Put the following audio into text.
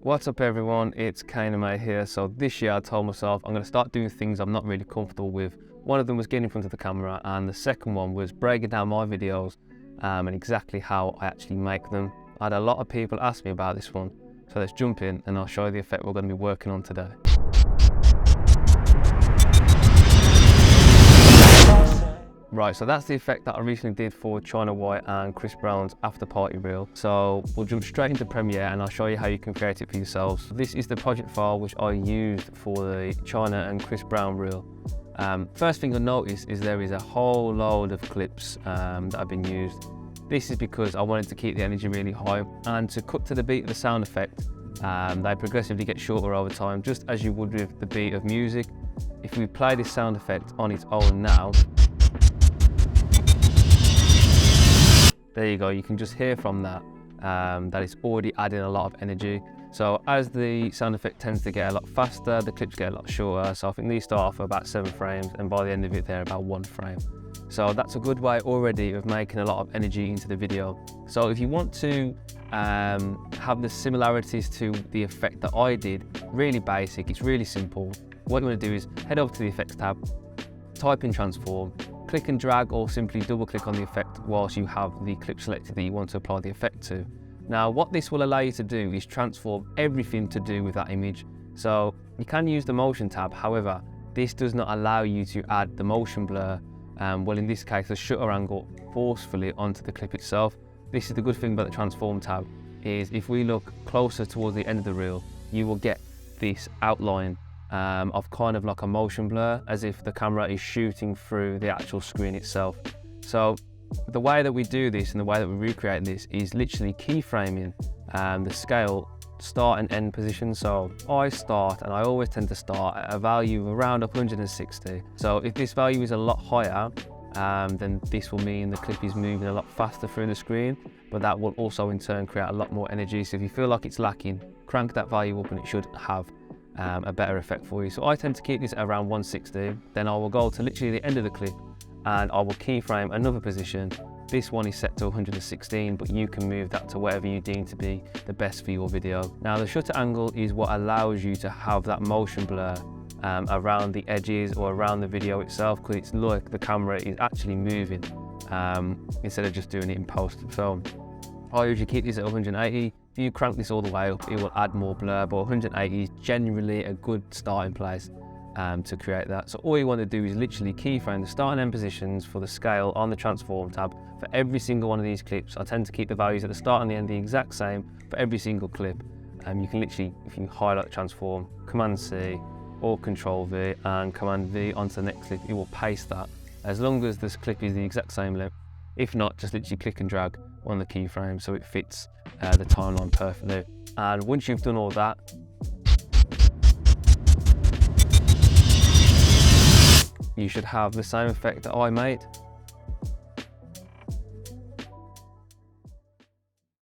What's up everyone, it's KNMA here. So this year I told myself I'm going to start doing things I'm not really comfortable with. One of them was getting in front of the camera, and the second one was breaking down my videos and exactly how I actually make them. I had a lot of people ask me about this one, so let's jump in and I'll show you the effect we're going to be working on today. Right, so that's the effect that I recently did for China White and Chris Brown's After Party reel. So we'll jump straight into Premiere and I'll show you how you can create it for yourselves. This is the project file which I used for the China and Chris Brown reel. First thing you'll notice is there is a whole load of clips that have been used. This is because I wanted to keep the energy really high, and to cut to the beat of the sound effect, they progressively get shorter over time, just as you would with the beat of music. If we play this sound effect on its own now, there you go, you can just hear from that that it's already adding a lot of energy. So as the sound effect tends to get a lot faster, the clips get a lot shorter. So I think these start off at about 7 frames and by the end of it they're about 1 frame. So that's a good way already of making a lot of energy into the video. So if you want to have the similarities to the effect that I did, really basic, it's really simple. What you want to do is head over to the effects tab, type in transform, click and drag or simply double click on the effect whilst you have the clip selected that you want to apply the effect to. Now what this will allow you to do is transform everything to do with that image. So you can use the motion tab, however this does not allow you to add the motion blur, well in this case the shutter angle, forcefully onto the clip itself. This is the good thing about the transform tab, is if we look closer towards the end of the reel, you will get this outline of kind of like a motion blur, as if the camera is shooting through the actual screen itself. So the way that we do this and the way that we recreate this is literally keyframing the scale start and end position. So I start, and I always tend to start at a value of around 160. So if this value is a lot higher, then this will mean the clip is moving a lot faster through the screen, but that will also in turn create a lot more energy. So if you feel like it's lacking, crank that value up and it should have a better effect for you. So I tend to keep this at around 160. Then I will go to literally the end of the clip and I will keyframe another position. This one is set to 116, but you can move that to whatever you deem to be the best for your video. Now the shutter angle is what allows you to have that motion blur around the edges or around the video itself, because it's like the camera is actually moving instead of just doing it in post. So I usually keep this at 180. If you crank this all the way up, it will add more blur, but 180 is generally a good starting place to create that. So all you want to do is literally keyframe the start and end positions for the scale on the transform tab for every single one of these clips. I tend to keep the values at the start and the end the exact same for every single clip. You can literally, if you highlight the transform, Command C or Control V and Command V onto the next clip, it will paste that as long as this clip is the exact same length. If not, just literally click and drag on the keyframe so it fits the timeline perfectly. And once you've done all that, you should have the same effect that I made.